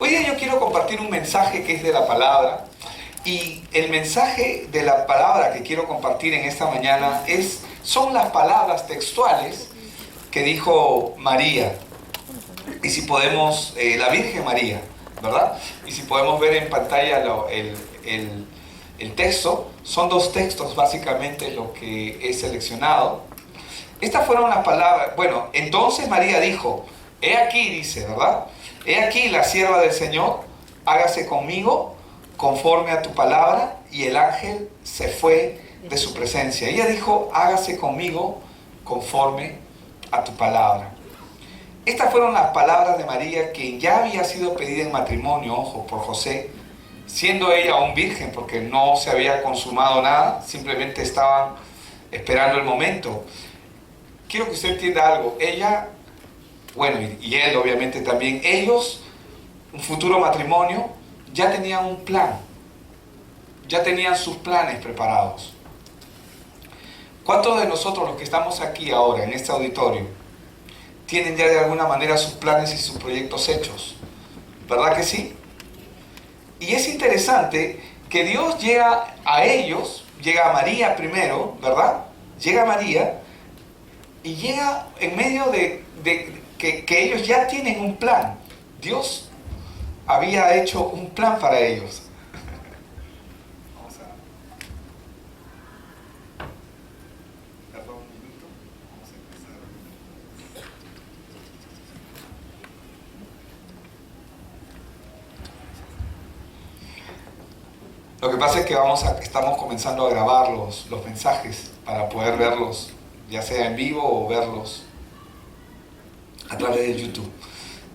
Hoy día yo quiero compartir un mensaje que es de la palabra, y el mensaje de la palabra que quiero compartir en esta mañana son las palabras textuales que dijo María. Y si podemos, la Virgen María, ¿verdad? Y si podemos ver en pantalla el texto, son dos textos básicamente lo que he seleccionado. Estas fueron las palabras. Bueno, entonces María dijo, he aquí, dice, ¿verdad? He aquí la sierva del Señor, hágase conmigo conforme a tu palabra. Y el ángel se fue de su presencia. Ella dijo, hágase conmigo conforme a tu palabra. Estas fueron las palabras de María, quien ya había sido pedida en matrimonio, ojo, por José, siendo ella aún virgen, porque no se había consumado nada, simplemente estaban esperando el momento. Quiero que usted entienda algo. Ella, bueno, y él obviamente también, ellos, un futuro matrimonio, ya tenían un plan, ya tenían sus planes preparados. ¿Cuántos de nosotros, los que estamos aquí ahora, en este auditorio, tienen ya de alguna manera sus planes y sus proyectos hechos? ¿Verdad que sí? Y es interesante que Dios llega a ellos, llega a María primero, ¿verdad? Llega a María y llega en medio de que ellos ya tienen un plan. Dios había hecho un plan para ellos. Vamos a... Perdón un minuto. Vamos a empezar. Lo que pasa es que estamos comenzando a grabar los mensajes para poder verlos, ya sea en vivo o verlos a través de YouTube.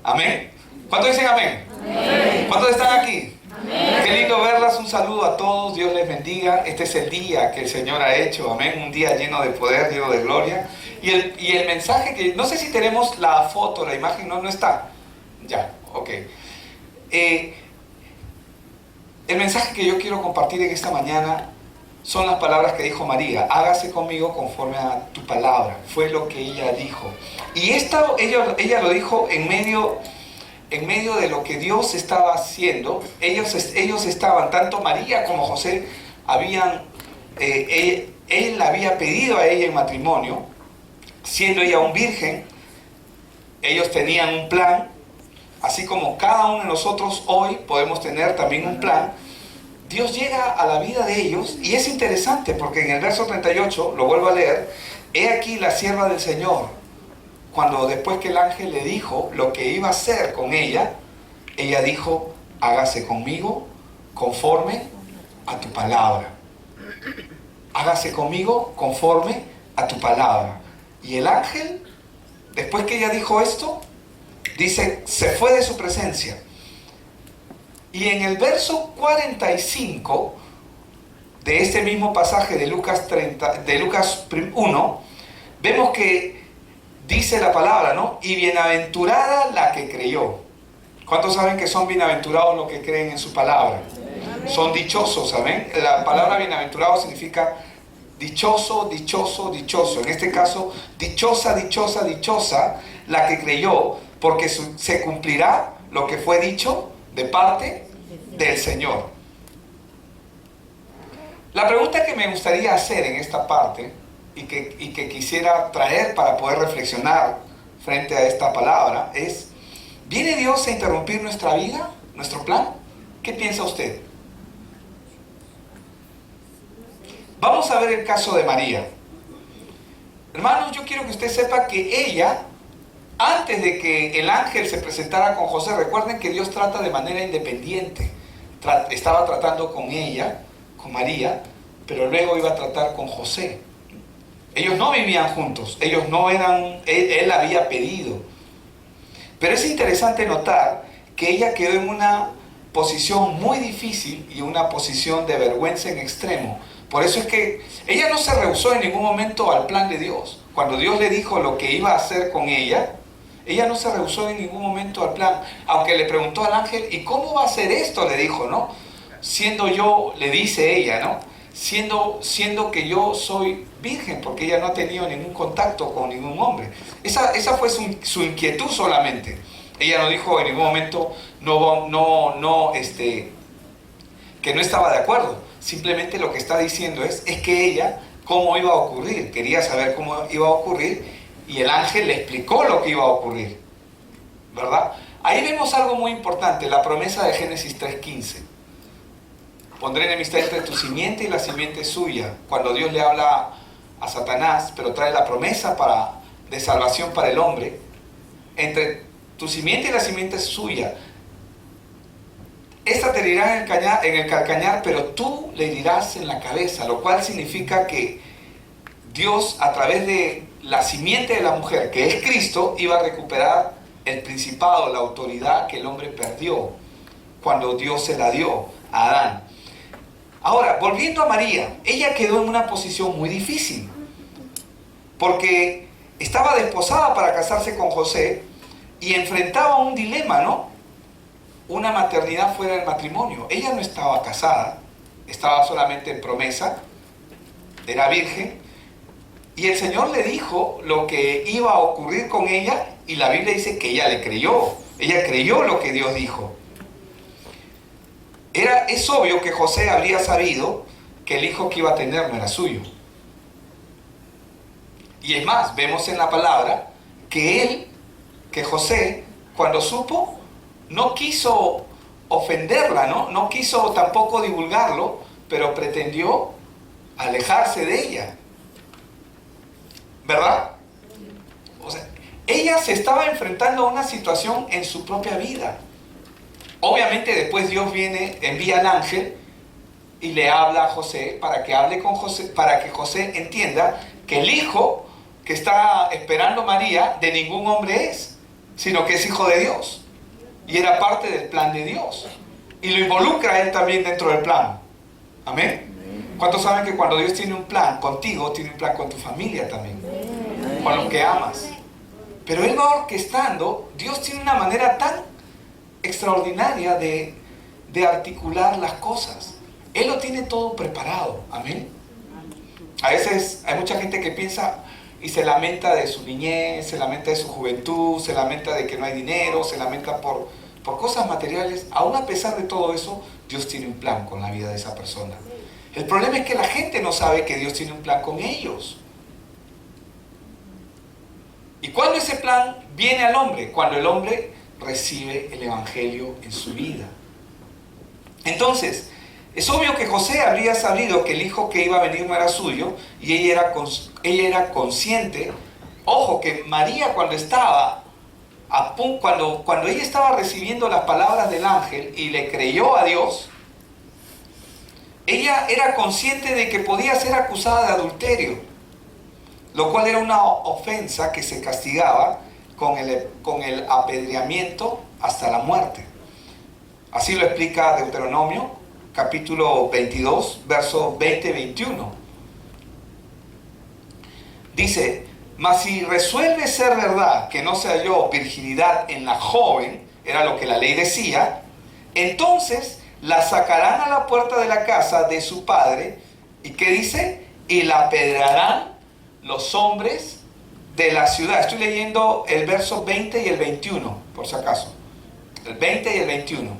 ¿Amén? ¿Cuántos dicen amén? Amén. ¿Cuántos están aquí? Amén. Qué lindo verlas, un saludo a todos, Dios les bendiga. Este es el día que el Señor ha hecho, amén, un día lleno de poder, lleno de gloria. Y el mensaje que, no sé si tenemos la foto, la imagen, no está. Ya, ok. El mensaje que yo quiero compartir en esta mañana son las palabras que dijo María. Hágase conmigo conforme a tu palabra. Fue lo que ella dijo. Y ella lo dijo en medio de lo que Dios estaba haciendo. Ellos estaban, tanto María como José, él había pedido a ella en matrimonio, siendo ella un virgen. Ellos tenían un plan, así como cada uno de nosotros hoy podemos tener también un plan. Dios llega a la vida de ellos, y es interesante porque en el verso 38, lo vuelvo a leer, he aquí la sierva del Señor. Cuando después que el ángel le dijo lo que iba a hacer con ella, ella dijo, hágase conmigo conforme a tu palabra. Hágase conmigo conforme a tu palabra. Y el ángel, después que ella dijo esto, dice, se fue de su presencia. Y en el verso 45 de este mismo pasaje de Lucas 1, vemos que dice la palabra, ¿no? Y bienaventurada la que creyó. ¿Cuántos saben que son bienaventurados los que creen en su palabra? Amén. Son dichosos, ¿saben? La palabra bienaventurado significa dichoso, dichoso, dichoso. En este caso, dichosa, dichosa, dichosa la que creyó, porque se cumplirá lo que fue dicho de parte del Señor. La pregunta que me gustaría hacer en esta parte y que quisiera traer para poder reflexionar frente a esta palabra es, ¿viene Dios a interrumpir nuestra vida, nuestro plan? ¿Qué piensa usted? Vamos a ver el caso de María. Hermanos, yo quiero que usted sepa que ella, antes de que el ángel se presentara con José, recuerden que Dios trata de manera independiente. Estaba tratando con ella, con María, pero luego iba a tratar con José. Ellos no vivían juntos, ellos no eran, él había pedido. Pero es interesante notar que ella quedó en una posición muy difícil y una posición de vergüenza en extremo. Por eso es que ella no se rehusó en ningún momento al plan de Dios. Cuando Dios le dijo lo que iba a hacer con ella no se rehusó en ningún momento al plan. Aunque le preguntó al ángel, ¿y cómo va a ser esto? Le dijo, ¿no? Siendo yo, le dice ella, ¿no? Siendo que yo soy virgen, porque ella no ha tenido ningún contacto con ningún hombre. Esa fue su inquietud solamente. Ella no dijo en ningún momento que no estaba de acuerdo. Simplemente lo que está diciendo es que ella, cómo iba a ocurrir, quería saber cómo iba a ocurrir, y el ángel le explicó lo que iba a ocurrir, ¿verdad? Ahí vemos algo muy importante, la promesa de Génesis 3:15. Pondré enemistad entre tu simiente y la simiente suya. Cuando Dios le habla a Satanás, pero trae la promesa de salvación para el hombre, entre tu simiente y la simiente suya. Esta te herirá en el calcañar, pero tú le herirás en la cabeza, lo cual significa que Dios, a través de la simiente de la mujer, que es Cristo, iba a recuperar el principado, la autoridad que el hombre perdió cuando Dios se la dio a Adán. Ahora, volviendo a María, ella quedó en una posición muy difícil, porque estaba desposada para casarse con José y enfrentaba un dilema, ¿no? Una maternidad fuera del matrimonio. Ella no estaba casada, estaba solamente en promesa, era virgen, y el Señor le dijo lo que iba a ocurrir con ella, y la Biblia dice que ella le creyó. Ella creyó lo que Dios dijo. Es obvio que José habría sabido que el hijo que iba a tener no era suyo. Y es más, vemos en la palabra que José, cuando supo, no quiso ofenderla, no quiso tampoco divulgarlo, pero pretendió alejarse de ella. ¿Verdad? O sea, ella se estaba enfrentando a una situación en su propia vida. Obviamente después Dios envía al ángel y le habla a José para que hable con José, para que José entienda que el hijo que está esperando María de ningún hombre es, sino que es hijo de Dios. Y era parte del plan de Dios. Y lo involucra a él también dentro del plan. ¿Amén? ¿Cuántos saben que cuando Dios tiene un plan contigo, tiene un plan con tu familia también? Con los que amas. Pero Él va orquestando. Dios tiene una manera tan extraordinaria de articular las cosas. Él lo tiene todo preparado. Amén. A veces hay mucha gente que piensa y se lamenta de su niñez, se lamenta de su juventud, se lamenta de que no hay dinero, se lamenta por cosas materiales. Aún a pesar de todo eso, Dios tiene un plan con la vida de esa persona. El problema es que la gente no sabe que Dios tiene un plan con ellos. ¿Y cuándo ese plan viene al hombre? Cuando el hombre recibe el Evangelio en su vida. Entonces, es obvio que José habría sabido que el hijo que iba a venir no era suyo, y ella era consciente. Ojo, que María cuando ella estaba recibiendo las palabras del ángel y le creyó a Dios, ella era consciente de que podía ser acusada de adulterio, lo cual era una ofensa que se castigaba con el apedreamiento hasta la muerte. Así lo explica Deuteronomio, capítulo 22, versos 20 y 21. Dice: mas si resuelve ser verdad que no se halló virginidad en la joven, era lo que la ley decía, entonces la sacarán a la puerta de la casa de su padre, ¿y qué dice? Y la apedrearán los hombres de la ciudad. Estoy leyendo el verso 20 y el 21, por si acaso. El 20 y el 21.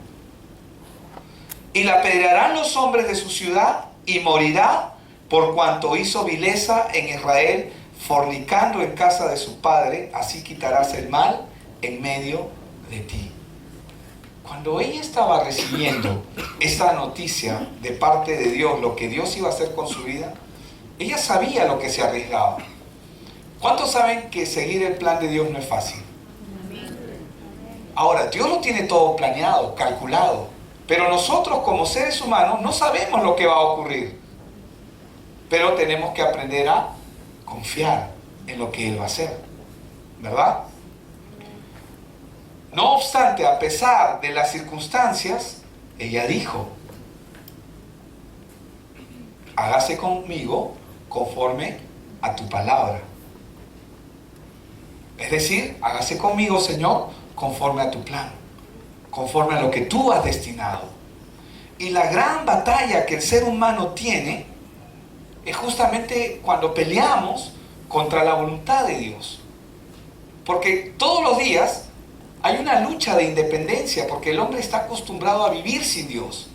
Y la apedrearán los hombres de su ciudad, y morirá por cuanto hizo vileza en Israel, fornicando en casa de su padre, así quitarás el mal en medio de ti. Cuando ella estaba recibiendo esta noticia de parte de Dios, lo que Dios iba a hacer con su vida, ella sabía lo que se arriesgaba. ¿Cuántos saben que seguir el plan de Dios no es fácil? Ahora, Dios lo tiene todo planeado, calculado, pero nosotros como seres humanos no sabemos lo que va a ocurrir. Pero tenemos que aprender a confiar en lo que Él va a hacer, ¿verdad? No obstante, a pesar de las circunstancias, ella dijo: hágase conmigo conforme a tu palabra. Es decir, hágase conmigo, Señor, conforme a tu plan, conforme a lo que tú has destinado. Y la gran batalla que el ser humano tiene es justamente cuando peleamos contra la voluntad de Dios. Porque todos los días Hay una lucha de independencia porque el hombre está acostumbrado a vivir sin Dios.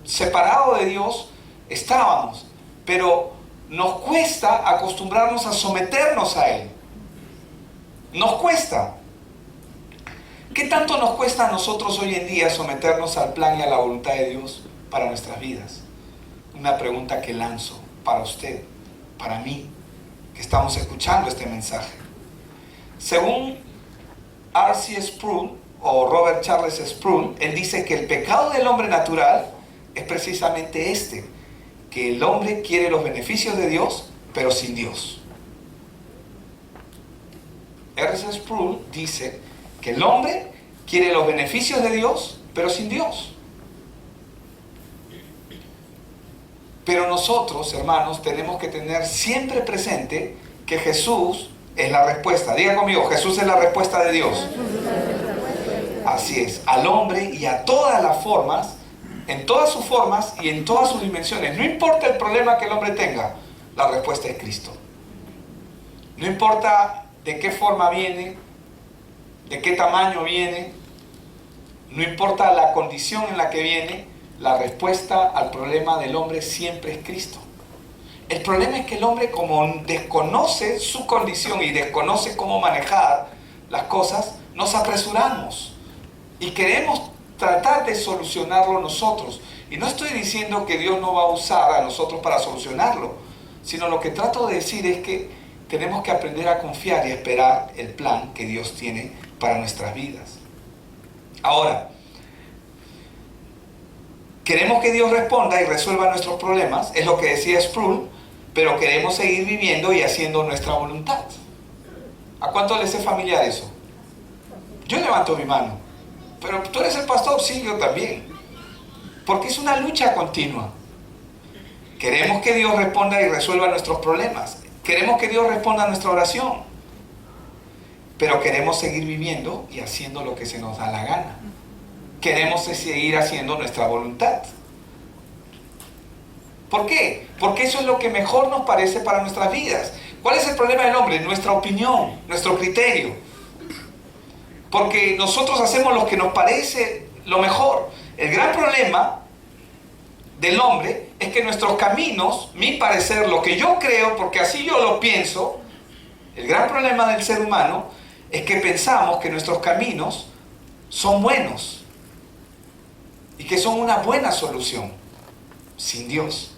Separado de Dios estábamos, pero nos cuesta acostumbrarnos a someternos a Él. Nos cuesta. ¿Qué tanto nos cuesta a nosotros hoy en día someternos al plan y a la voluntad de Dios para nuestras vidas? Una pregunta que lanzo para usted, para mí, que estamos escuchando este mensaje. Según R.C. Sproul o Robert Charles Sproul, él dice que el pecado del hombre natural es precisamente que el hombre quiere los beneficios de Dios, pero sin Dios. R.C. Sproul dice que el hombre quiere los beneficios de Dios, pero sin Dios. Pero nosotros, hermanos, tenemos que tener siempre presente que Jesús es la respuesta. Diga conmigo, Jesús es la respuesta de Dios. Así es, al hombre y a todas las formas, en todas sus formas y en todas sus dimensiones. No importa el problema que el hombre tenga, la respuesta es Cristo. No importa de qué forma viene, de qué tamaño viene, no importa la condición en la que viene, la respuesta al problema del hombre siempre es Cristo. El problema es que el hombre, como desconoce su condición y desconoce cómo manejar las cosas, nos apresuramos y queremos tratar de solucionarlo nosotros. Y no estoy diciendo que Dios no va a usar a nosotros para solucionarlo, sino lo que trato de decir es que tenemos que aprender a confiar y a esperar el plan que Dios tiene para nuestras vidas. Ahora, queremos que Dios responda y resuelva nuestros problemas, es lo que decía Sproul, pero queremos seguir viviendo y haciendo nuestra voluntad. ¿A cuánto les es familiar eso? Yo levanto mi mano. Pero tú eres el pastor, sí, yo también. Porque es una lucha continua. Queremos que Dios responda y resuelva nuestros problemas. Queremos que Dios responda a nuestra oración. Pero queremos seguir viviendo y haciendo lo que se nos da la gana. Queremos seguir haciendo nuestra voluntad. ¿Por qué? Porque eso es lo que mejor nos parece para nuestras vidas. ¿Cuál es el problema del hombre? Nuestra opinión, nuestro criterio. Porque nosotros hacemos lo que nos parece lo mejor. El gran problema del hombre es que nuestros caminos, mi parecer, lo que yo creo, porque así yo lo pienso, el gran problema del ser humano es que pensamos que nuestros caminos son buenos y que son una buena solución sin Dios.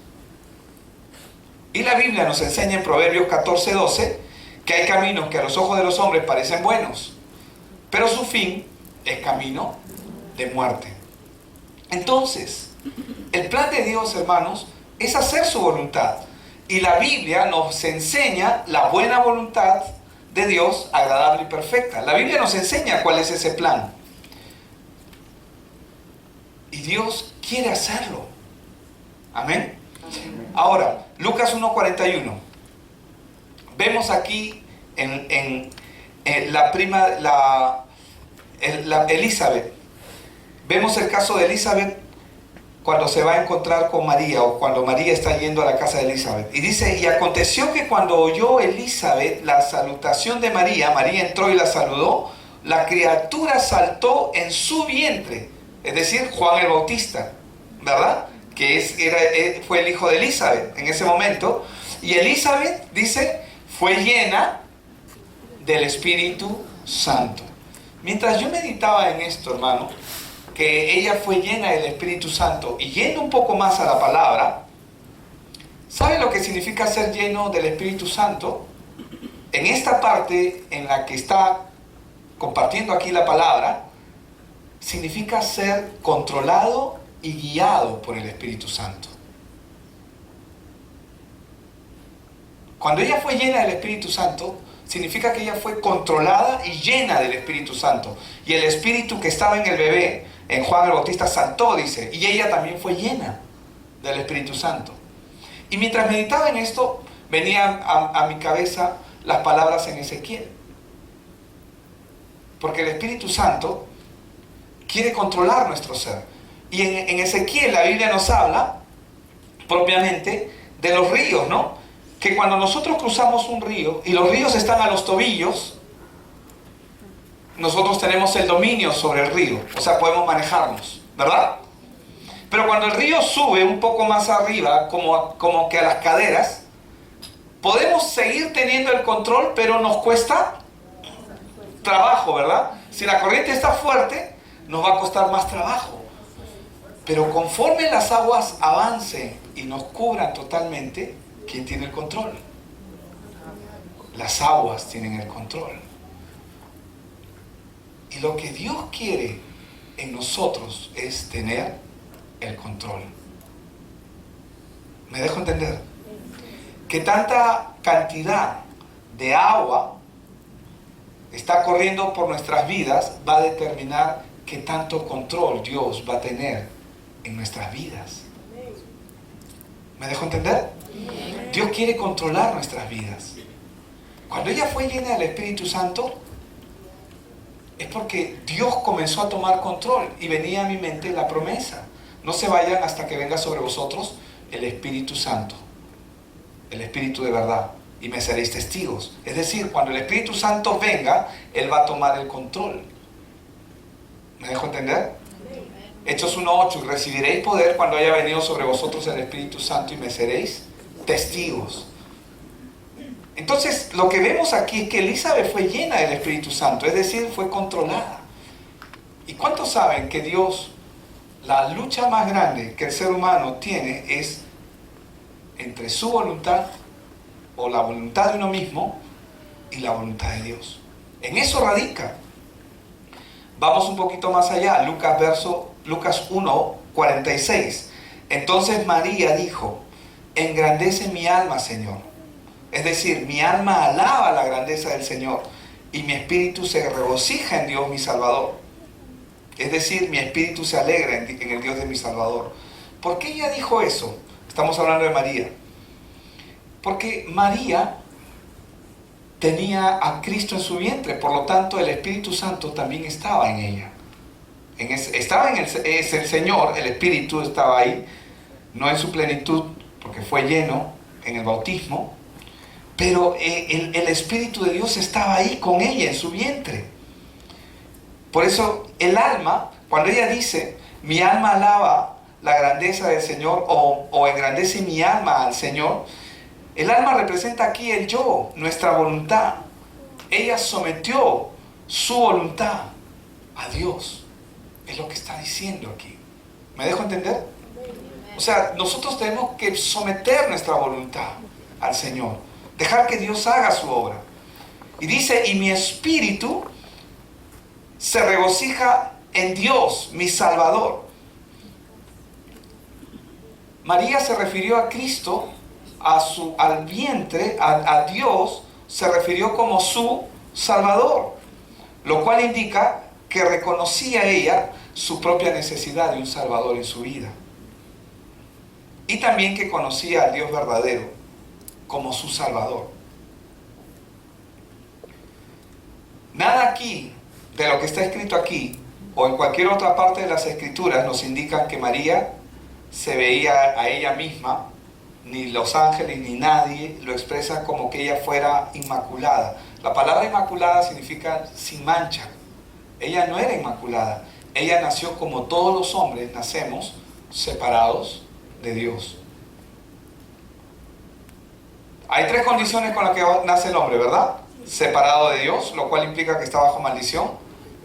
Y la Biblia nos enseña en Proverbios 14:12 que hay caminos que a los ojos de los hombres parecen buenos, pero su fin es camino de muerte. Entonces, el plan de Dios, hermanos, es hacer su voluntad. Y la Biblia nos enseña la buena voluntad de Dios, agradable y perfecta. La Biblia nos enseña cuál es ese plan. Y Dios quiere hacerlo. Amén. Ahora, Lucas 1:41. Vemos aquí en Elizabeth. Vemos el caso de Elizabeth cuando se va a encontrar con María, o cuando María está yendo a la casa de Elizabeth. Y dice, y aconteció que cuando oyó Elizabeth la salutación de María, María entró y la saludó, la criatura saltó en su vientre. Es decir, Juan el Bautista, ¿verdad? Que fue el hijo de Elizabeth en ese momento. Y Elizabeth, dice, fue llena del Espíritu Santo. Mientras yo meditaba en esto, hermano, que ella fue llena del Espíritu Santo, y yendo un poco más a la palabra, ¿sabe lo que significa ser lleno del Espíritu Santo? En esta parte en la que está compartiendo aquí la palabra, significa ser controlado y guiado por el Espíritu Santo. Cuando ella fue llena del Espíritu Santo, significa que ella fue controlada y llena del Espíritu Santo. Y el Espíritu que estaba en el bebé, en Juan el Bautista, saltó, dice, y ella también fue llena del Espíritu Santo. Y mientras meditaba en esto, venían a mi cabeza las palabras en Ezequiel. Porque el Espíritu Santo quiere controlar nuestro ser. Y en Ezequiel la Biblia nos habla propiamente de los ríos, ¿no? Que cuando nosotros cruzamos un río y los ríos están a los tobillos, nosotros tenemos el dominio sobre el río, o sea, podemos manejarnos, ¿verdad? Pero cuando el río sube un poco más arriba, como que a las caderas, podemos seguir teniendo el control, pero nos cuesta trabajo, ¿verdad? Si la corriente está fuerte, nos va a costar más trabajo. Pero conforme las aguas avancen y nos cubran totalmente, ¿quién tiene el control? Las aguas tienen el control. Y lo que Dios quiere en nosotros es tener el control. ¿Me dejo entender? Que tanta cantidad de agua está corriendo por nuestras vidas va a determinar qué tanto control Dios va a tener en nuestras vidas. ¿Me dejo entender? Dios quiere controlar nuestras vidas. Cuando ella fue llena del Espíritu Santo, es porque Dios comenzó a tomar control y venía a mi mente la promesa: no se vayan hasta que venga sobre vosotros el Espíritu Santo, el Espíritu de verdad, y me seréis testigos. Es decir, cuando el Espíritu Santo venga, Él va a tomar el control. ¿Me dejo entender? Hechos 1:8, recibiréis poder cuando haya venido sobre vosotros el Espíritu Santo y me seréis testigos. Entonces, lo que vemos aquí es que Elizabeth fue llena del Espíritu Santo, es decir, fue controlada. ¿Y cuántos saben que Dios, la lucha más grande que el ser humano tiene es entre su voluntad o la voluntad de uno mismo y la voluntad de Dios? En eso radica. Vamos un poquito más allá, Lucas 1:46. Entonces María dijo: engrandece mi alma, Señor. Es decir, mi alma alaba la grandeza del Señor y mi espíritu se regocija en Dios mi Salvador. Es decir, mi espíritu se alegra en el Dios de mi Salvador. ¿Por qué ella dijo eso? Estamos hablando de María. Porque María tenía a Cristo en su vientre, por lo tanto el Espíritu Santo también estaba en ella. Es el Señor, el Espíritu estaba ahí, no en su plenitud, porque fue lleno en el bautismo, pero el Espíritu de Dios estaba ahí con ella en su vientre. Por eso el alma, cuando ella dice, mi alma alaba la grandeza del Señor, o engrandece mi alma al Señor, el alma representa aquí el yo, nuestra voluntad. Ella sometió su voluntad a Dios. Es lo que está diciendo aquí. ¿Me dejo entender? O sea, nosotros tenemos que someter nuestra voluntad al Señor. Dejar que Dios haga su obra. Y dice, y mi espíritu se regocija en Dios, mi Salvador. María se refirió a Cristo, al vientre, a Dios, se refirió como su Salvador. Lo cual indica que reconocía ella su propia necesidad de un Salvador en su vida. Y también que conocía al Dios verdadero como su Salvador. Nada aquí de lo que está escrito aquí o en cualquier otra parte de las Escrituras nos indican que María se veía a ella misma, ni los ángeles ni nadie lo expresa como que ella fuera inmaculada. La palabra inmaculada significa sin mancha. Ella no era inmaculada. Ella nació como todos los hombres nacemos, separados de Dios. Hay tres condiciones con las que nace el hombre, ¿verdad? Separado de Dios, lo cual implica que está bajo maldición.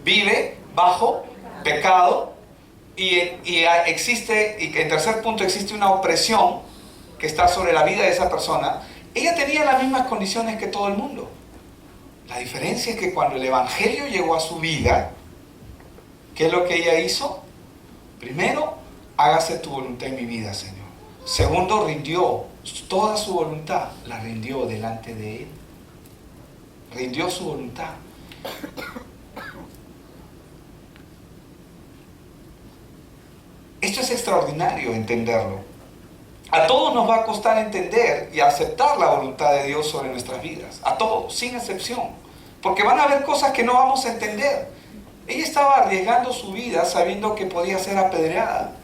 Vive bajo pecado. Y en tercer punto existe una opresión que está sobre la vida de esa persona. Ella tenía las mismas condiciones que todo el mundo. La diferencia es que cuando el Evangelio llegó a su vida, ¿qué es lo que ella hizo? Primero, hágase tu voluntad en mi vida, Señor. Segundo, rindió toda su voluntad, la rindió delante de Él. Rindió su voluntad. Esto es extraordinario entenderlo. A todos nos va a costar entender y aceptar la voluntad de Dios sobre nuestras vidas. A todos, sin excepción. Porque van a haber cosas que no vamos a entender. Ella estaba arriesgando su vida sabiendo que podía ser apedreada.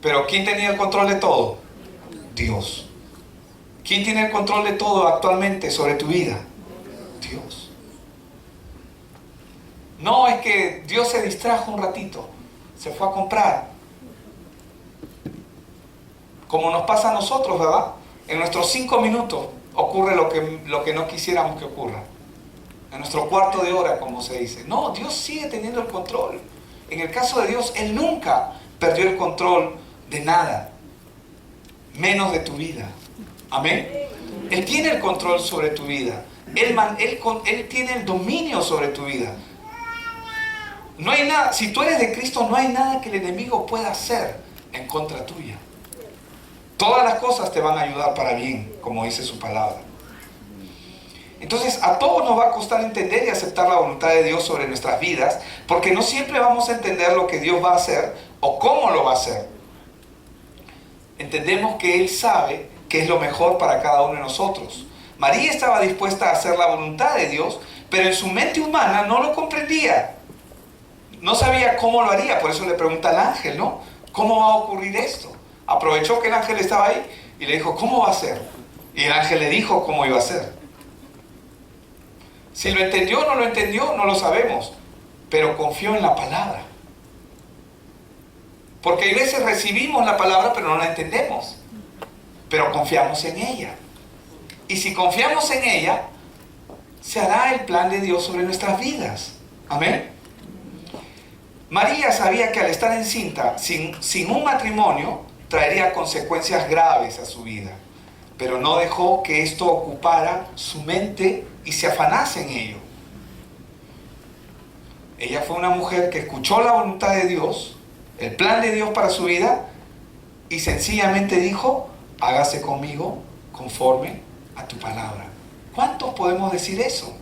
Pero ¿quién tenía el control de todo? Dios. ¿Quién tiene el control de todo actualmente sobre tu vida? Dios. No, es que Dios se distrajo un ratito, se fue a comprar. Como nos pasa a nosotros, ¿verdad? En nuestros 5 minutos ocurre lo que no quisiéramos que ocurra. En nuestro cuarto de hora, como se dice. No, Dios sigue teniendo el control. En el caso de Dios, Él nunca perdió el control de nada, menos de tu vida. Amén. Él tiene el control sobre tu vida. Él tiene el dominio sobre tu vida. No hay nada, si tú eres de Cristo, no hay nada que el enemigo pueda hacer en contra tuya. Todas las cosas te van a ayudar para bien, como dice su palabra. Entonces, a todos nos va a costar entender y aceptar la voluntad de Dios sobre nuestras vidas, porque no siempre vamos a entender lo que Dios va a hacer o cómo lo va a hacer. Entendemos que Él sabe qué es lo mejor para cada uno de nosotros. María estaba dispuesta a hacer la voluntad de Dios, pero en su mente humana no lo comprendía. No sabía cómo lo haría, por eso le pregunta al ángel, ¿no? ¿Cómo va a ocurrir esto? Aprovechó que el ángel estaba ahí y le dijo, ¿cómo va a ser? Y el ángel le dijo cómo iba a ser. Si lo entendió o no lo entendió, no lo sabemos, pero confió en la palabra. Porque hay veces recibimos la palabra pero no la entendemos, pero confiamos en ella. Y si confiamos en ella, se hará el plan de Dios sobre nuestras vidas. Amén. María sabía que al estar encinta, sin un matrimonio, traería consecuencias graves a su vida. Pero no dejó que esto ocupara su mente y se afanase en ello. Ella fue una mujer que escuchó la voluntad de Dios, el plan de Dios para su vida, y sencillamente dijo, hágase conmigo conforme a tu palabra. ¿Cuántos podemos decir eso?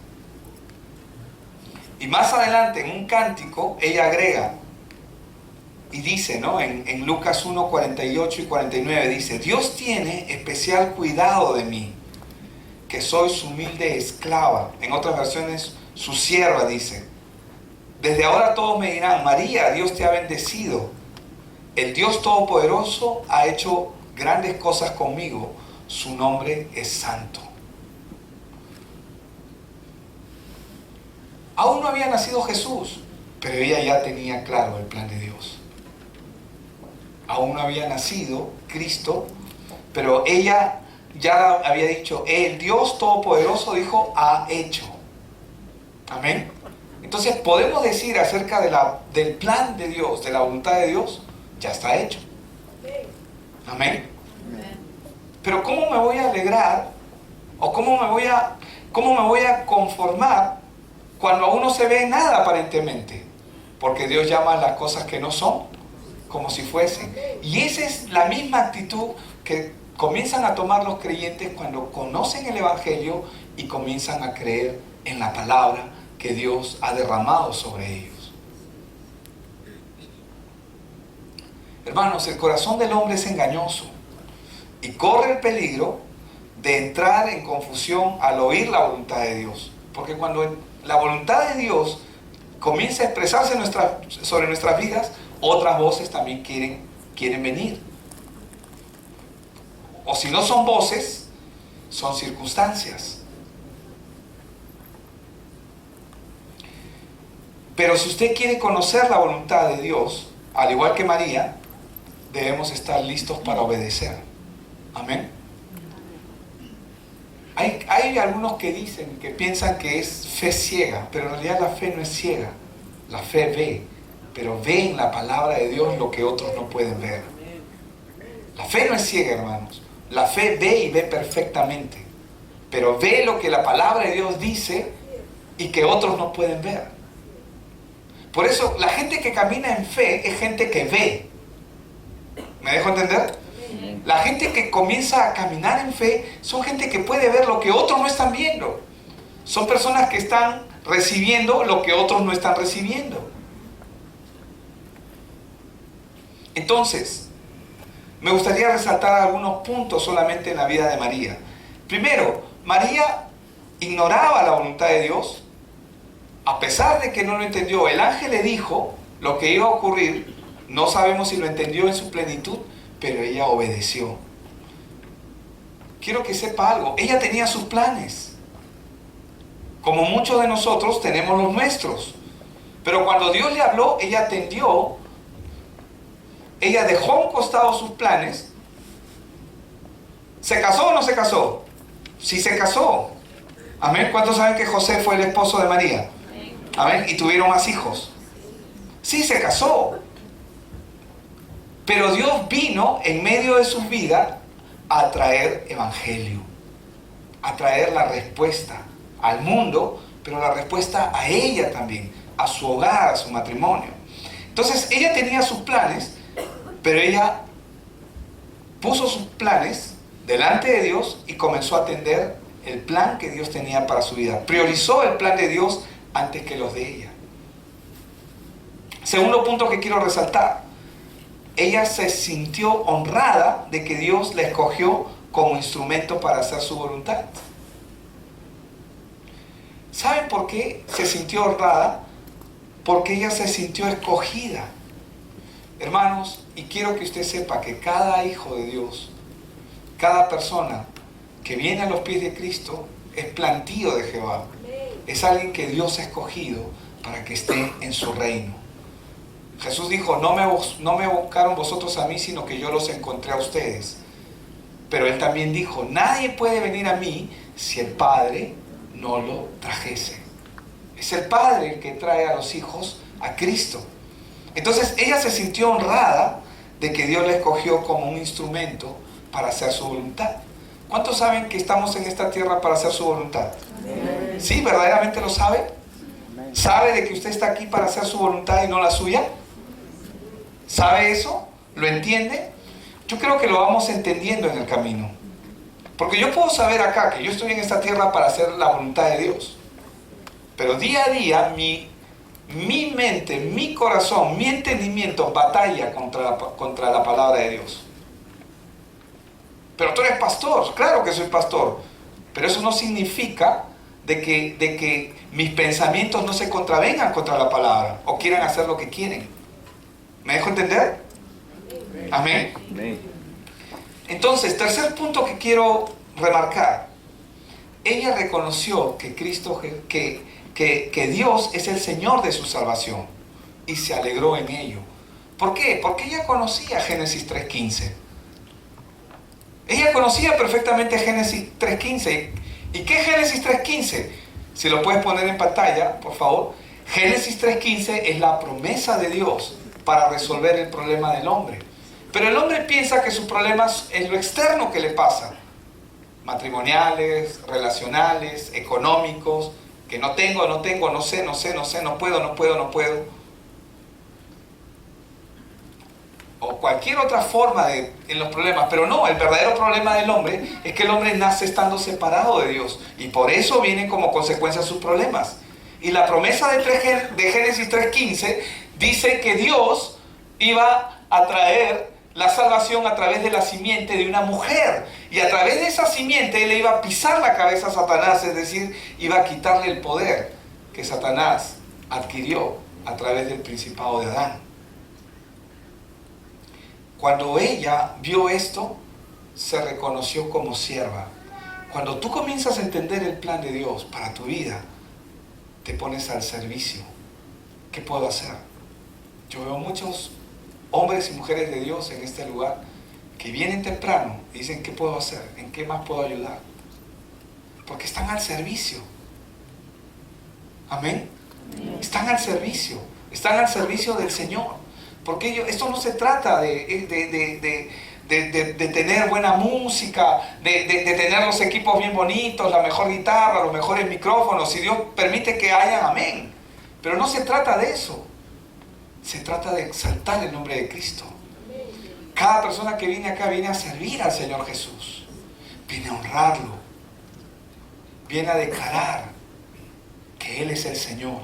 Y más adelante en un cántico ella agrega y dice, ¿no? En Lucas 1, 48 y 49 dice, Dios tiene especial cuidado de mí, que soy su humilde esclava. En otras versiones, su sierva, dice. Desde ahora todos me dirán, María, Dios te ha bendecido. El Dios Todopoderoso ha hecho grandes cosas conmigo. Su nombre es santo. Aún no había nacido Jesús, pero ella ya tenía claro el plan de Dios. Aún no había nacido Cristo, pero ella ya había dicho, el Dios Todopoderoso dijo, ha hecho. Amén. Entonces podemos decir acerca del plan de Dios, de la voluntad de Dios, ya está hecho. Amén. Pero ¿cómo me voy a alegrar? ¿O cómo me voy a conformar cuando aún no se ve nada aparentemente? Porque Dios llama a las cosas que no son como si fuesen. Y esa es la misma actitud que comienzan a tomar los creyentes cuando conocen el Evangelio y comienzan a creer en la palabra que Dios ha derramado sobre ellos. Hermanos, el corazón del hombre es engañoso y corre el peligro de entrar en confusión al oír la voluntad de Dios. Porque cuando la voluntad de Dios comienza a expresarse sobre nuestras vidas, otras voces también quieren venir. O si no son voces, son circunstancias. Pero si usted quiere conocer la voluntad de Dios, al igual que María, debemos estar listos para obedecer. Amén. Hay algunos que dicen, que piensan que es fe ciega, pero en realidad la fe no es ciega. La fe ve, pero ve en la palabra de Dios lo que otros no pueden ver. La fe no es ciega, hermanos. La fe ve y ve perfectamente, pero ve lo que la palabra de Dios dice y que otros no pueden ver. Por eso la gente que camina en fe es gente que ve. ¿Me dejo entender? La gente que comienza a caminar en fe son gente que puede ver lo que otros no están viendo. Son personas que están recibiendo lo que otros no están recibiendo. Entonces, me gustaría resaltar algunos puntos solamente en la vida de María. Primero, María ignoraba la voluntad de Dios. A pesar de que no lo entendió, el ángel le dijo lo que iba a ocurrir. No sabemos si lo entendió en su plenitud, pero ella obedeció. Quiero que sepa algo, ella tenía sus planes. Como muchos de nosotros tenemos los nuestros. Pero cuando Dios le habló, ella atendió, ella dejó a un costado sus planes. ¿Se casó o no se casó? Sí se casó. Amén. ¿Cuántos saben que José fue el esposo de María? Amén. Y tuvieron más hijos. Sí se casó. Pero Dios vino en medio de sus vidas a traer evangelio, a traer la respuesta al mundo, pero la respuesta a ella también, a su hogar, a su matrimonio. Entonces ella tenía sus planes, pero ella puso sus planes delante de Dios y comenzó a atender el plan que Dios tenía para su vida. Priorizó el plan de Dios antes que los de ella. Segundo punto que quiero resaltar: ella se sintió honrada de que Dios la escogió como instrumento para hacer su voluntad. ¿Saben por qué se sintió honrada? Porque ella se sintió escogida. Hermanos, y quiero que usted sepa que cada hijo de Dios, cada persona que viene a los pies de Cristo, es plantío de Jehová. Es alguien que Dios ha escogido para que esté en su reino. Jesús dijo: no me buscaron vosotros a mí, sino que yo los encontré a ustedes. Pero Él también dijo: nadie puede venir a mí si el Padre no lo trajese. Es el Padre el que trae a los hijos a Cristo. Entonces ella se sintió honrada de que Dios la escogió como un instrumento para hacer su voluntad. ¿Cuántos saben que estamos en esta tierra para hacer su voluntad? Amén. ¿Sí? ¿Verdaderamente lo sabe? Amén. ¿Sabe de que usted está aquí para hacer su voluntad y no la suya? ¿Sabe eso? ¿Lo entiende? Yo creo que lo vamos entendiendo en el camino. Porque yo puedo saber acá que yo estoy en esta tierra para hacer la voluntad de Dios. Pero día a día mi mente, mi corazón, mi entendimiento batalla contra la palabra de Dios. Pero tú eres pastor. Claro que soy pastor. Pero eso no significa de que mis pensamientos no se contravengan contra la palabra o quieran hacer lo que quieren. ¿Me dejo entender? Amén. Amén. Entonces, tercer punto que quiero remarcar: ella reconoció que Cristo, que Dios es el Señor de su salvación, y se alegró en ello. ¿Por qué? Porque ella conocía Génesis 3:15. Ella conocía perfectamente Génesis 3:15. ¿Y qué es Génesis 3:15? Si lo puedes poner en pantalla, por favor. Génesis 3:15 es la promesa de Dios para resolver el problema del hombre. Pero el hombre piensa que sus problemas es lo externo que le pasa: matrimoniales, relacionales, económicos, que no tengo, no sé, no puedo. O cualquier otra forma en los problemas. Pero no, el verdadero problema del hombre es que el hombre nace estando separado de Dios, y por eso vienen como consecuencia sus problemas. Y la promesa de Génesis 3:15 dice que Dios iba a traer la salvación a través de la simiente de una mujer, y a través de esa simiente Él le iba a pisar la cabeza a Satanás, es decir, iba a quitarle el poder que Satanás adquirió a través del principado de Adán. Cuando ella vio esto, se reconoció como sierva. Cuando tú comienzas a entender el plan de Dios para tu vida, te pones al servicio. ¿Qué puedo hacer? Yo veo muchos hombres y mujeres de Dios en este lugar que vienen temprano y dicen: ¿qué puedo hacer? ¿En qué más puedo ayudar? Porque están al servicio. Amén. Están al servicio del Señor. Porque esto no se trata de tener buena música, de tener los equipos bien bonitos, la mejor guitarra, los mejores micrófonos, si Dios permite que hayan, amén. Pero no se trata de eso. Se trata de exaltar el nombre de Cristo. Cada persona que viene acá viene a servir al Señor Jesús. Viene a honrarlo. Viene a declarar que Él es el Señor.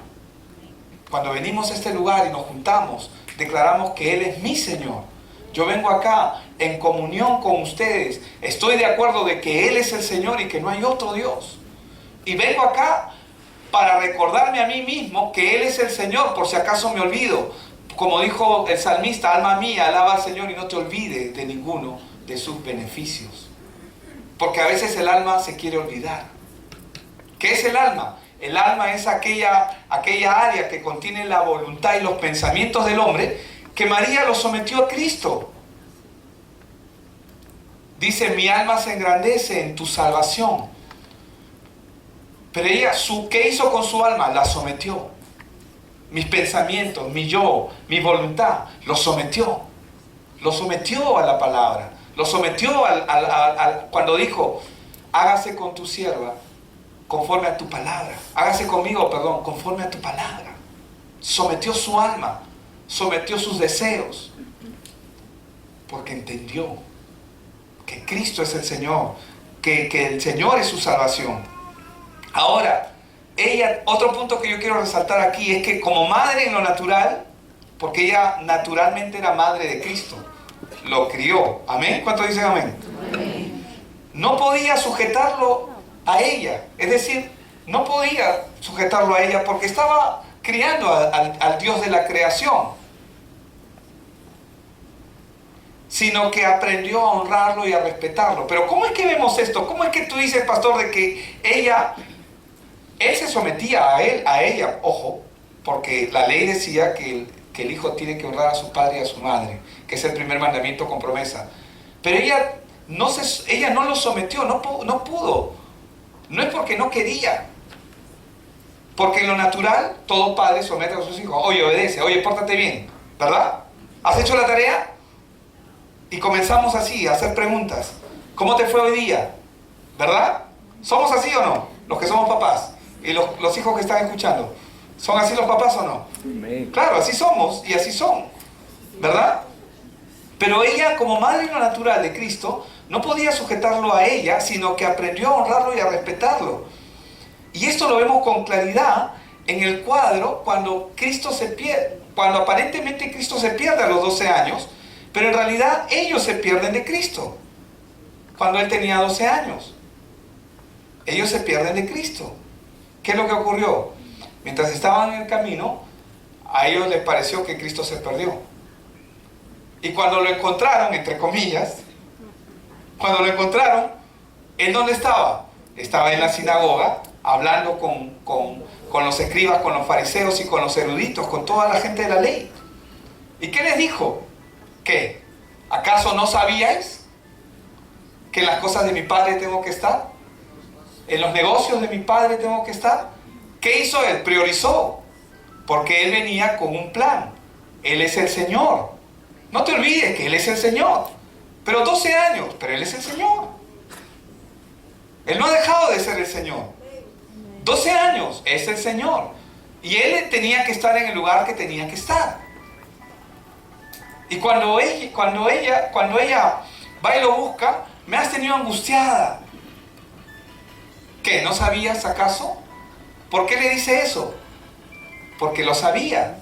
Cuando venimos a este lugar y nos juntamos, declaramos que Él es mi Señor. Yo vengo acá en comunión con ustedes. Estoy de acuerdo de que Él es el Señor y que no hay otro Dios. Y vengo acá para recordarme a mí mismo que Él es el Señor, por si acaso me olvido. Como dijo el salmista: alma mía, alaba al Señor y no te olvides de ninguno de sus beneficios. Porque a veces el alma se quiere olvidar. ¿Qué es el alma? El alma es aquella área que contiene la voluntad y los pensamientos del hombre, que María lo sometió a Cristo. Dice, mi alma se engrandece en tu salvación. Pero ella, ¿qué hizo con su alma? La sometió. Mis pensamientos, mi yo, mi voluntad, lo sometió. Lo sometió a la palabra. Lo sometió cuando dijo, hágase con tu sierva conforme a tu palabra. Hágase conmigo, perdón, conforme a tu palabra. Sometió su alma, sometió sus deseos, porque entendió que Cristo es el Señor, que el Señor es su salvación. Ahora, otro punto que yo quiero resaltar aquí es que como madre en lo natural, porque ella naturalmente era madre de Cristo, lo crió. ¿Amén? ¿Cuántos dicen amén? Amén. No podía sujetarlo a ella, es decir, no podía sujetarlo a ella porque estaba criando al Dios de la creación, sino que aprendió a honrarlo y a respetarlo. Pero ¿cómo es que vemos esto? ¿Cómo es que tú dices, pastor, de que él se sometía a ella, ojo, porque la ley decía que el hijo tiene que honrar a su padre y a su madre, que es el primer mandamiento con promesa, pero ella no lo sometió, no pudo, no es porque no quería, porque en lo natural todo padre somete a sus hijos, oye, obedece, oye, pórtate bien, ¿verdad? ¿Has hecho la tarea? Y comenzamos así, a hacer preguntas. ¿Cómo te fue hoy día? ¿Verdad? ¿Somos así o no? Los que somos papás y los hijos que están escuchando, ¿son así los papás o no? Amén. Claro, así somos y así son, ¿verdad? Pero ella, como madre en lo natural de Cristo, no podía sujetarlo a ella, sino que aprendió a honrarlo y a respetarlo. Y esto lo vemos con claridad en el cuadro cuando cuando aparentemente Cristo se pierde a los 12 años, pero en realidad ellos se pierden de Cristo cuando Él tenía 12 años. Ellos se pierden de Cristo. ¿Qué es lo que ocurrió? Mientras estaban en el camino, a ellos les pareció que Cristo se perdió. Y cuando lo encontraron, entre comillas, cuando lo encontraron, ¿en dónde estaba? Estaba en la sinagoga, hablando con los escribas, con los fariseos y con los eruditos, con toda la gente de la ley. ¿Y qué les dijo? ¿Qué? ¿Acaso no sabíais que en las cosas de mi Padre tengo que estar? ¿En los negocios de mi Padre tengo que estar? ¿Qué hizo Él? Priorizó, porque Él venía con un plan. Él es el Señor. No te olvides que Él es el Señor. Pero 12 años, pero Él es el Señor. Él no ha dejado de ser el Señor. 12 años, es el Señor. Y Él tenía que estar en el lugar que tenía que estar. Y cuando ella va y lo busca, me has tenido angustiada. ¿Qué? ¿No sabías acaso? ¿Por qué le dice eso? Porque lo sabía.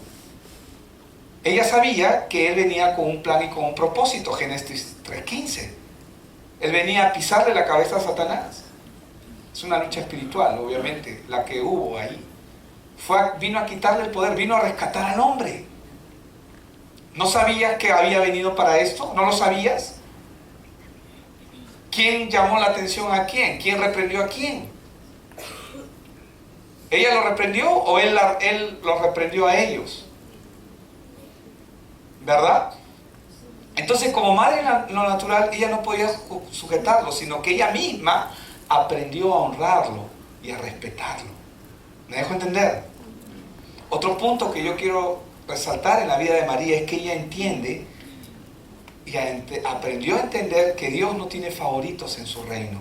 Ella sabía que Él venía con un plan y con un propósito. Génesis 3:15. Él venía a pisarle la cabeza a Satanás. Es una lucha espiritual, obviamente, la que hubo ahí. Vino a quitarle el poder, vino a rescatar al hombre. ¿No sabías que había venido para esto? ¿No lo sabías? ¿Quién llamó la atención a quién? ¿Quién reprendió a quién? ¿Ella lo reprendió o él lo reprendió a ellos? ¿Verdad? Entonces, como madre en lo natural, ella no podía sujetarlo, sino que ella misma aprendió a honrarlo y a respetarlo. ¿Me dejo entender? Otro punto que yo quiero resaltar en la vida de María es que ella entiende y aprendió a entender que Dios no tiene favoritos en su reino,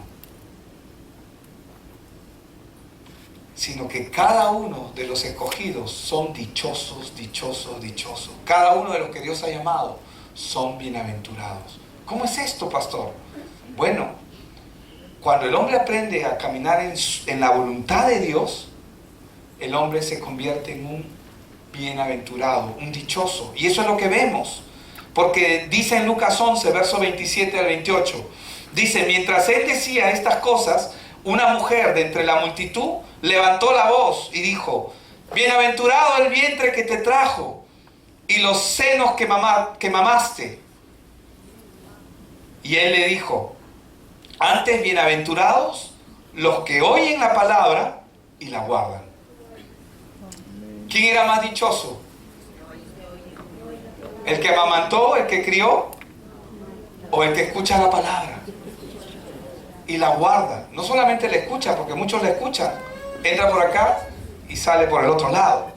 sino que cada uno de los escogidos son dichosos, dichosos, dichosos. Cada uno de los que Dios ha llamado son bienaventurados. ¿Cómo es esto, pastor? Bueno, cuando el hombre aprende a caminar en la voluntad de Dios, el hombre se convierte en un bienaventurado, un dichoso. Y eso es lo que vemos. Porque dice en Lucas 11, verso 27 al 28, dice, mientras él decía estas cosas, una mujer de entre la multitud levantó la voz y dijo, bienaventurado el vientre que te trajo y los senos que mamaste. Y él le dijo, antes bienaventurados los que oyen la palabra y la guardan. ¿Quién era más dichoso? ¿El que amamantó, el que crió? ¿O el que escucha la palabra y la guarda? No solamente la escucha, porque muchos la escuchan, entra por acá y sale por el otro lado.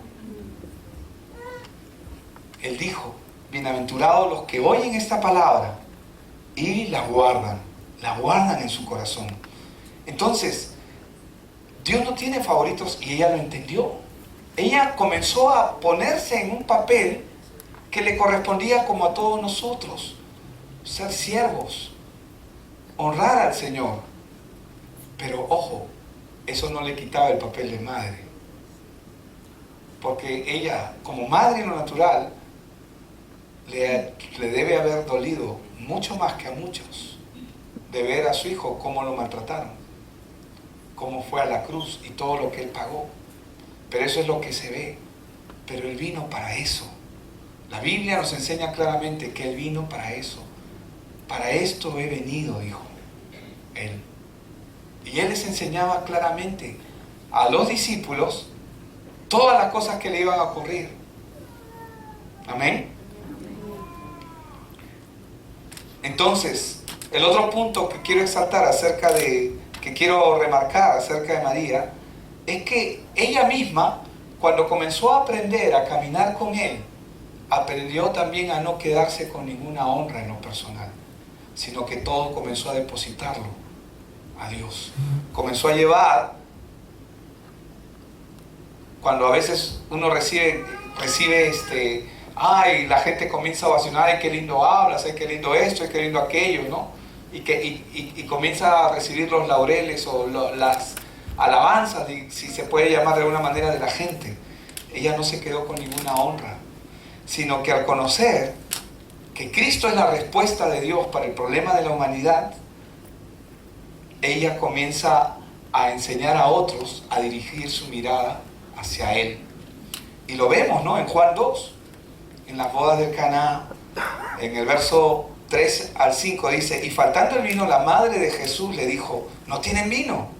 Él dijo, bienaventurados los que oyen esta palabra y la guardan en su corazón. Entonces, Dios no tiene favoritos y ella lo entendió. Ella comenzó a ponerse en un papel que le correspondía como a todos nosotros. Ser siervos, honrar al Señor. Pero ojo, eso no le quitaba el papel de madre. Porque ella, como madre en lo natural, le debe haber dolido mucho más que a muchos de ver a su hijo cómo lo maltrataron, cómo fue a la cruz y todo lo que él pagó. Pero eso es lo que se ve. Pero él vino para eso. La Biblia nos enseña claramente que él vino para eso. Para esto he venido, dijo él. Y él les enseñaba claramente a los discípulos todas las cosas que le iban a ocurrir. Amén. Entonces, el otro punto que quiero exaltar que quiero remarcar acerca de María, es que ella misma, cuando comenzó a aprender a caminar con él, aprendió también a no quedarse con ninguna honra en lo personal, sino que todo comenzó a depositarlo a Dios. Comenzó a llevar, cuando a veces uno recibe ay, la gente comienza a ovacionar, ay, qué lindo hablas, ay, qué lindo esto, ay, qué lindo aquello, ¿no? Y comienza a recibir los laureles o las alabanzas, si se puede llamar de alguna manera, de la gente. Ella no se quedó con ninguna honra, sino que al conocer que Cristo es la respuesta de Dios para el problema de la humanidad, ella comienza a enseñar a otros a dirigir su mirada hacia Él. Y lo vemos, ¿no? En Juan 2, en las bodas de Caná, en el verso 3 al 5 dice, y faltando el vino, la madre de Jesús le dijo, ¿no tienen vino?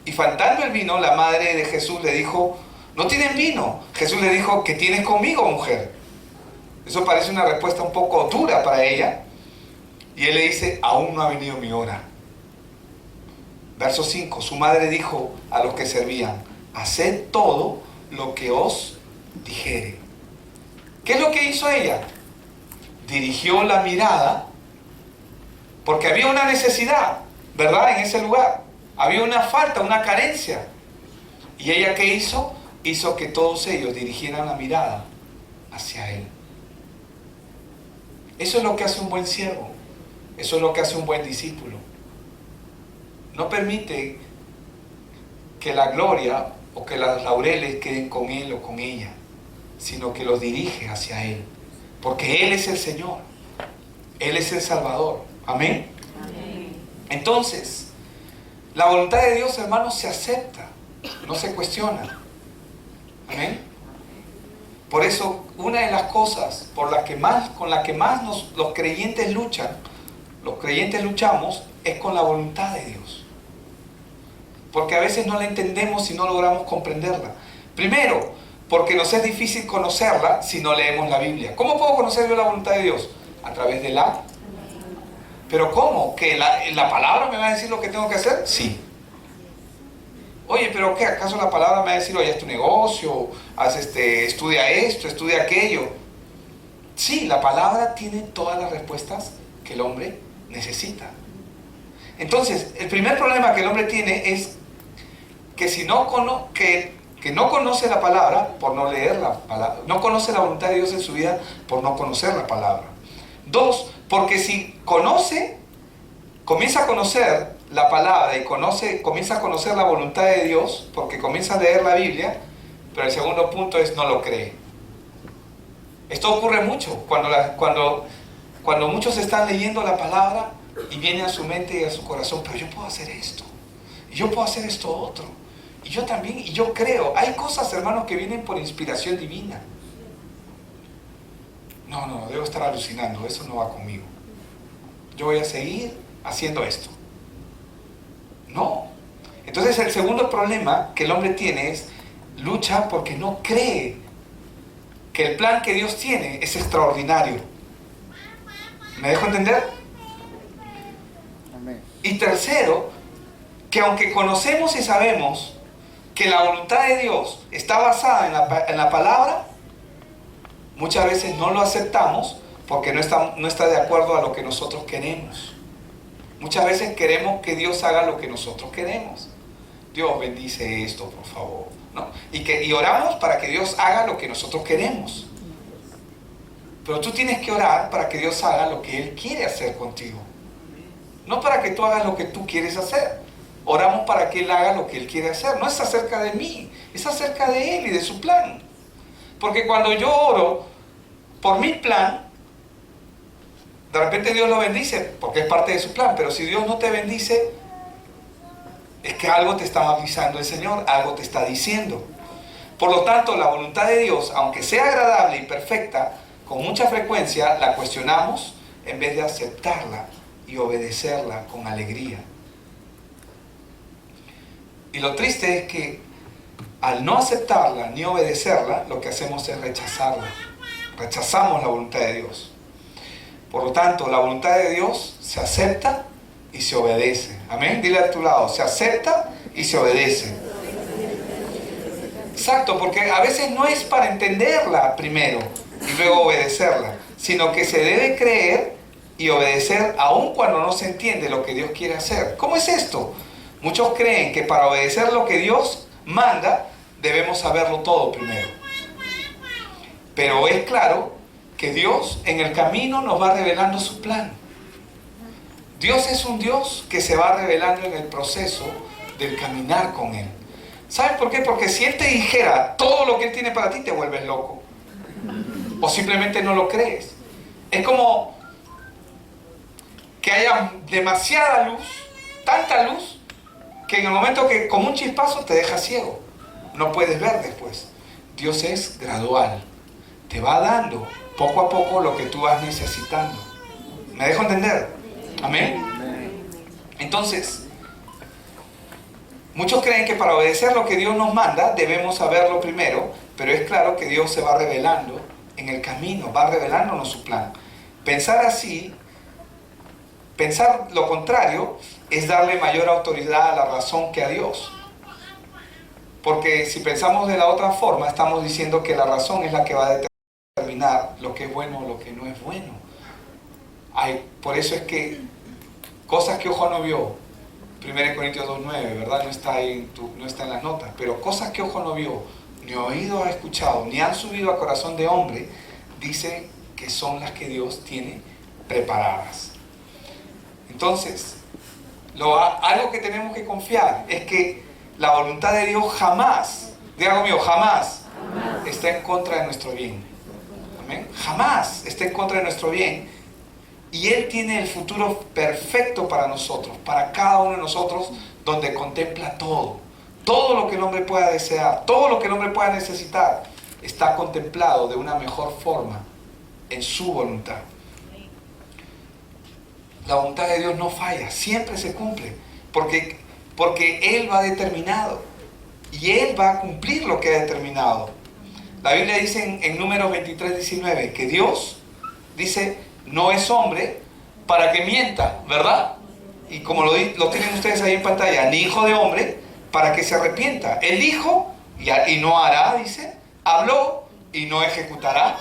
Y faltando el vino, la madre de Jesús le dijo, ¿no tienen vino? Jesús le dijo, ¿qué tienes conmigo, mujer? Eso parece una respuesta un poco dura para ella. Y él le dice, aún no ha venido mi hora. Verso 5, su madre dijo a los que servían, haced todo lo que os dijere. ¿Qué es lo que hizo ella? Dirigió la mirada, porque había una necesidad, ¿verdad? En ese lugar. Había una falta, una carencia. ¿Y ella qué hizo? Hizo que todos ellos dirigieran la mirada hacia Él. Eso es lo que hace un buen siervo. Eso es lo que hace un buen discípulo. No permite que la gloria o que las laureles queden con él o con ella, sino que los dirige hacia Él. Porque Él es el Señor. Él es el Salvador. Amén. Amén. Entonces, la voluntad de Dios, hermanos, se acepta, no se cuestiona. Amén. Por eso, una de las cosas con la que más los creyentes luchamos, es con la voluntad de Dios. Porque a veces no la entendemos y no logramos comprenderla. Primero, porque nos es difícil conocerla si no leemos la Biblia. ¿Cómo puedo conocer yo la voluntad de Dios? A través de la... ¿Pero cómo? ¿Que la palabra me va a decir lo que tengo que hacer? Sí. Oye, ¿pero qué? ¿Acaso la palabra me va a decir, oye, haz tu negocio, estudia esto, estudia aquello? Sí, la palabra tiene todas las respuestas que el hombre necesita. Entonces, el primer problema que el hombre tiene es que si no conoce la palabra por no leer la palabra, no conoce la voluntad de Dios en su vida por no conocer la palabra. 2, porque si comienza a conocer la palabra y comienza a conocer la voluntad de Dios, porque comienza a leer la Biblia, pero el segundo punto es no lo cree. Esto ocurre mucho cuando muchos están leyendo la palabra y viene a su mente y a su corazón, pero yo puedo hacer esto, y yo puedo hacer esto otro, y yo también, y yo creo. Hay cosas, hermanos, que vienen por inspiración divina. No, debo estar alucinando, eso no va conmigo. Yo voy a seguir haciendo esto. No. Entonces el segundo problema que el hombre tiene es lucha porque no cree que el plan que Dios tiene es extraordinario. ¿Me dejo entender? Amén. Y tercero, que aunque conocemos y sabemos que la voluntad de Dios está basada en la palabra, muchas veces no lo aceptamos porque no está de acuerdo a lo que nosotros queremos. Muchas veces queremos que Dios haga lo que nosotros queremos. Dios bendice esto, por favor, ¿no? Y oramos para que Dios haga lo que nosotros queremos. Pero tú tienes que orar para que Dios haga lo que Él quiere hacer contigo. No para que tú hagas lo que tú quieres hacer. Oramos para que Él haga lo que Él quiere hacer. No es acerca de mí, es acerca de Él y de su plan. Porque cuando yo oro por mi plan, de repente Dios lo bendice porque es parte de su plan. Pero si Dios no te bendice, es que algo te está avisando el Señor, algo te está diciendo. Por lo tanto, la voluntad de Dios, aunque sea agradable y perfecta, con mucha frecuencia la cuestionamos en vez de aceptarla y obedecerla con alegría. Y lo triste es que al no aceptarla ni obedecerla, lo que hacemos es rechazarla. Rechazamos la voluntad de Dios. Por lo tanto, la voluntad de Dios se acepta y se obedece. Amén. Dile a tu lado, se acepta y se obedece. Exacto, porque a veces no es para entenderla primero y luego obedecerla, sino que se debe creer y obedecer aun cuando no se entiende lo que Dios quiere hacer. ¿Cómo es esto? Muchos creen que para obedecer lo que Dios manda, debemos saberlo todo primero. Pero es claro que Dios en el camino nos va revelando su plan. Dios es un Dios que se va revelando en el proceso del caminar con Él. ¿Sabes por qué? Porque si Él te dijera todo lo que Él tiene para ti, te vuelves loco. O simplemente no lo crees. Es como que haya demasiada luz, tanta luz, que en el momento que como un chispazo te deja ciego. No puedes ver después. Dios es gradual. Te va dando poco a poco lo que tú vas necesitando. ¿Me dejo entender? Amén. Entonces, muchos creen que para obedecer lo que Dios nos manda debemos saberlo primero, pero es claro que Dios se va revelando en el camino, va revelándonos su plan. Pensar así, pensar lo contrario, es darle mayor autoridad a la razón que a Dios. Porque si pensamos de la otra forma, estamos diciendo que la razón es la que va a determinar lo que es bueno o lo que no es bueno. Por eso es que cosas que ojo no vio, 1 Corintios 2:9, ¿verdad? No está en las notas, pero cosas que ojo no vio, ni oído ha escuchado, ni han subido a corazón de hombre, dice que son las que Dios tiene preparadas. Entonces, algo que tenemos que confiar es que la voluntad de Dios jamás, diga conmigo, jamás está en contra de nuestro bien. ¿Amén? Jamás está en contra de nuestro bien. Y Él tiene el futuro perfecto para nosotros, para cada uno de nosotros, donde contempla todo. Todo lo que el hombre pueda desear, todo lo que el hombre pueda necesitar, está contemplado de una mejor forma en su voluntad. La voluntad de Dios no falla, siempre se cumple, porque Él lo ha determinado y Él va a cumplir lo que ha determinado. La Biblia dice en Números 23:19 que Dios dice, no es hombre para que mienta, ¿verdad? Y como lo tienen ustedes ahí en pantalla, ni hijo de hombre para que se arrepienta. Él dijo y no hará, dice, habló y no ejecutará.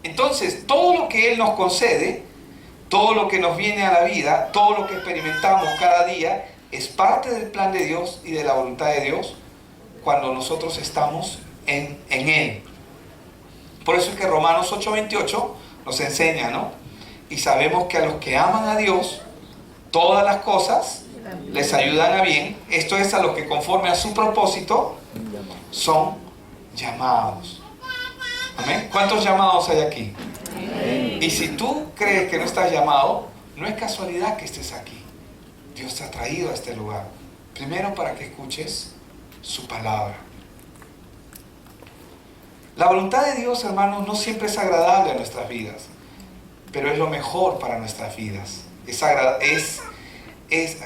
Entonces, todo lo que Él nos concede, todo lo que nos viene a la vida, todo lo que experimentamos cada día, es parte del plan de Dios y de la voluntad de Dios cuando nosotros estamos en Él. Por eso es que Romanos 8:28 nos enseña, ¿no? Y sabemos que a los que aman a Dios, todas las cosas les ayudan a bien. Esto es, a los que conforme a su propósito son llamados. ¿Amén? ¿Cuántos llamados hay aquí? Amén. Y si tú crees que no estás llamado, no es casualidad que estés aquí. Dios te ha traído a este lugar. Primero para que escuches su palabra. La voluntad de Dios, hermanos, no siempre es agradable a nuestras vidas, pero es lo mejor para nuestras vidas. Es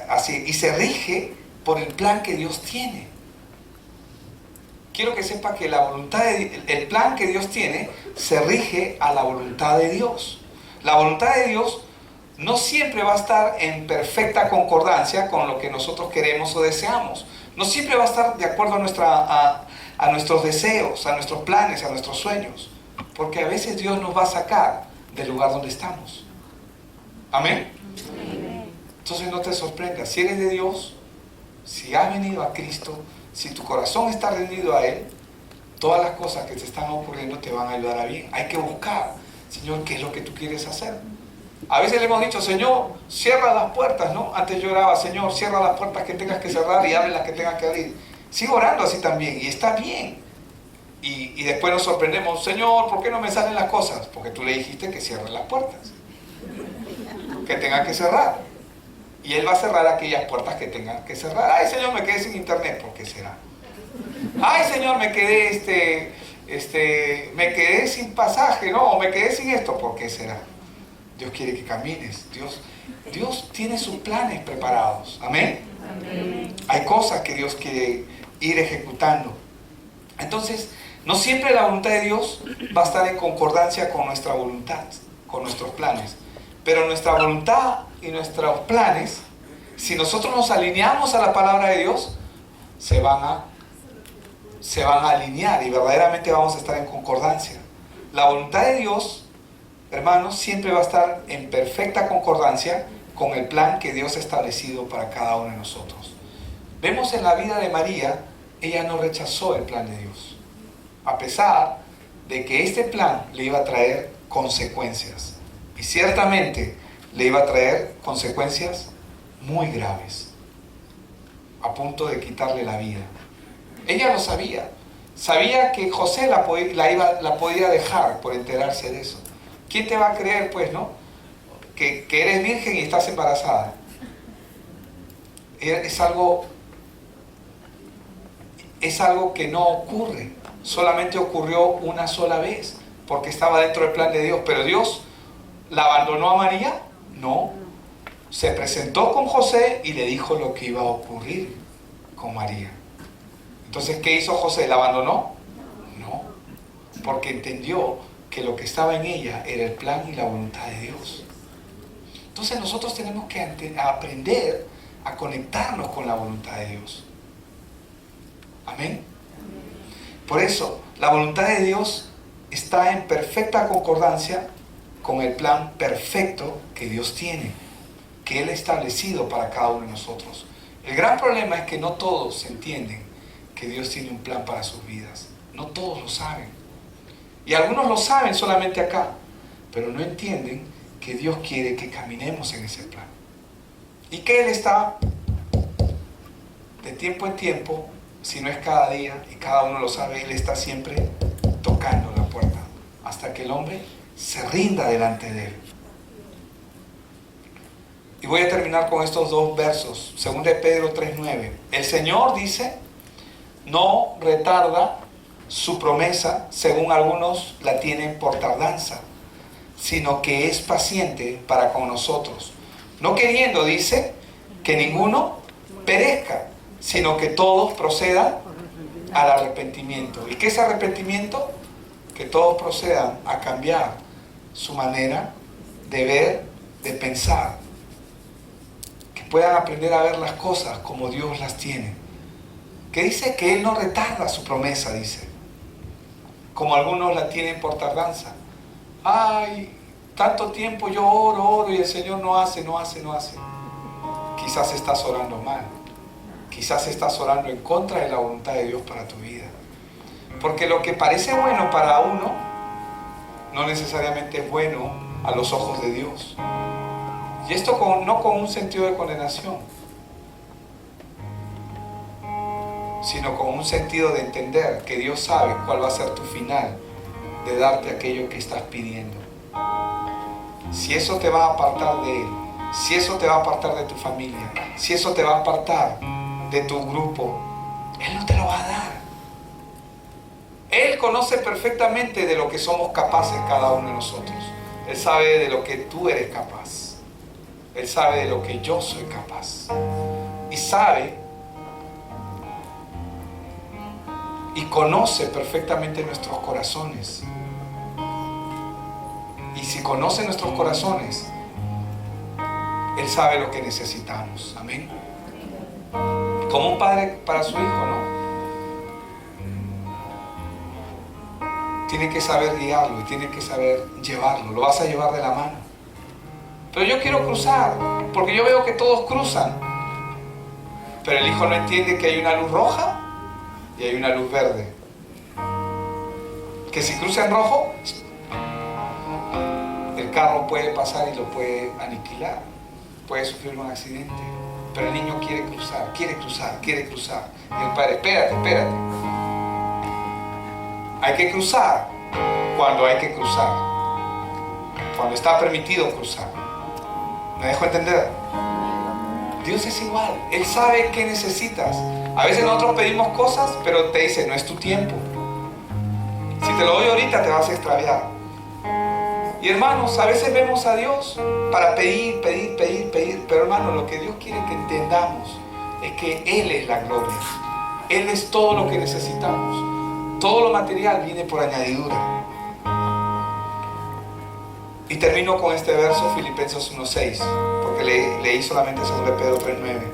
así, y se rige por el plan que Dios tiene. quiero que sepa que la voluntad el plan que Dios tiene se rige a la voluntad de Dios. La voluntad de Dios no siempre va a estar en perfecta concordancia con lo que nosotros queremos o deseamos. No siempre va a estar de acuerdo a nuestros deseos, a nuestros planes, a nuestros sueños. Porque a veces Dios nos va a sacar del lugar donde estamos. Amén. Entonces no te sorprendas. Si eres de Dios, si has venido a Cristo, si tu corazón está rendido a Él, todas las cosas que te están ocurriendo te van a ayudar a bien. Hay que buscar, Señor, qué es lo que tú quieres hacer. A veces le hemos dicho, Señor, cierra las puertas, ¿no? Antes yo oraba, Señor, cierra las puertas que tengas que cerrar y abre las que tengas que abrir. Sigo orando así también y está bien. Y después nos sorprendemos, Señor, ¿por qué no me salen las cosas? Porque tú le dijiste que cierre las puertas, que tenga que cerrar. Y Él va a cerrar aquellas puertas que tengan que cerrar. Ay, Señor, me quedé sin internet, ¿por qué será? Ay, Señor, me quedé me quedé sin pasaje, no, me quedé sin esto, ¿por qué será? Dios quiere que camines. Dios tiene sus planes preparados. Amén. Amén. Hay cosas que Dios quiere ir ejecutando. Entonces, no siempre la voluntad de Dios va a estar en concordancia con nuestra voluntad, con nuestros planes. Pero nuestra voluntad y nuestros planes, si nosotros nos alineamos a la palabra de Dios, se van a alinear y verdaderamente vamos a estar en concordancia. La voluntad de Dios, hermanos, siempre va a estar en perfecta concordancia con el plan que Dios ha establecido para cada uno de nosotros. Vemos en la vida de María, ella no rechazó el plan de Dios, a pesar de que este plan le iba a traer consecuencias. Y ciertamente le iba a traer consecuencias muy graves, a punto de quitarle la vida. Ella lo sabía. Sabía que José la podía dejar por enterarse de eso. ¿Quién te va a creer, pues, no? Que eres virgen y estás embarazada. Es algo que no ocurre. Solamente ocurrió una sola vez, porque estaba dentro del plan de Dios. Pero Dios ¿la abandonó a María? No. Se presentó con José y le dijo lo que iba a ocurrir con María. Entonces, ¿qué hizo José? ¿La abandonó? No. Porque entendió que lo que estaba en ella era el plan y la voluntad de Dios. Entonces nosotros tenemos que aprender a conectarnos con la voluntad de Dios. Amén. Por eso, la voluntad de Dios está en perfecta concordancia con el plan perfecto que Dios tiene, que Él ha establecido para cada uno de nosotros. El gran problema es que no todos entienden que Dios tiene un plan para sus vidas. No todos lo saben. Y algunos lo saben solamente acá, pero no entienden que Dios quiere que caminemos en ese plan. Y que Él está de tiempo en tiempo, si no es cada día, y cada uno lo sabe, Él está siempre tocando la puerta hasta que el hombre se rinda delante de Él. Y voy a terminar con estos dos versos. 2 de Pedro 3:9. El Señor dice, no retarda su promesa, según algunos la tienen por tardanza, sino que es paciente para con nosotros, no queriendo, dice, que ninguno perezca, sino que todos procedan al arrepentimiento. ¿Y qué es arrepentimiento? Que todos procedan a cambiar su manera de ver, de pensar, que puedan aprender a ver las cosas como Dios las tiene. Que dice que Él no retarda su promesa, dice, como algunos la tienen por tardanza. Ay, tanto tiempo yo oro y el Señor no hace. Quizás estás orando mal. Quizás estás orando en contra de la voluntad de Dios para tu vida. Porque lo que parece bueno para uno, no necesariamente es bueno a los ojos de Dios. Y esto no con un sentido de condenación, sino con un sentido de entender que Dios sabe cuál va a ser tu final de darte aquello que estás pidiendo. Si eso te va a apartar de Él, si eso te va a apartar de tu familia, si eso te va a apartar de tu grupo, Él no te lo va a dar. Él conoce perfectamente de lo que somos capaces cada uno de nosotros. Él sabe de lo que tú eres capaz. Él sabe de lo que yo soy capaz. Y sabe y conoce perfectamente nuestros corazones. Y si conoce nuestros corazones, Él sabe lo que necesitamos. Amén. Como un padre para su hijo, ¿no? Tiene que saber guiarlo y tiene que saber llevarlo. Lo vas a llevar de la mano. Pero yo quiero cruzar, porque yo veo que todos cruzan. Pero el hijo no entiende que hay una luz roja y hay una luz verde. Que si cruza en rojo, el carro puede pasar y lo puede aniquilar. Puede sufrir un accidente. Pero el niño quiere cruzar, quiere cruzar, quiere cruzar. Y el padre, espérate, espérate. Hay que cruzar cuando hay que cruzar. Cuando está permitido cruzar. ¿Me dejo entender? Dios es igual. Él sabe qué necesitas. A veces nosotros pedimos cosas, pero te dice, no es tu tiempo. Si te lo doy ahorita, te vas a extraviar. Y hermanos, a veces vemos a Dios para pedir. Pero hermanos, lo que Dios quiere que entendamos es que Él es la gloria. Él es todo lo que necesitamos. Todo lo material viene por añadidura. Y termino con este verso, Filipenses 1:6, porque leí solamente 2 Pedro 3:9.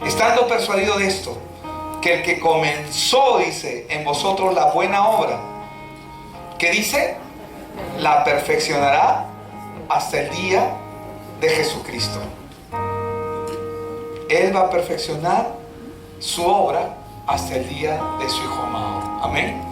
Estando persuadido de esto, que el que comenzó, dice, en vosotros la buena obra, ¿qué dice? La perfeccionará hasta el día de Jesucristo. Él va a perfeccionar su obra hasta el día de su Hijo amado. Amén.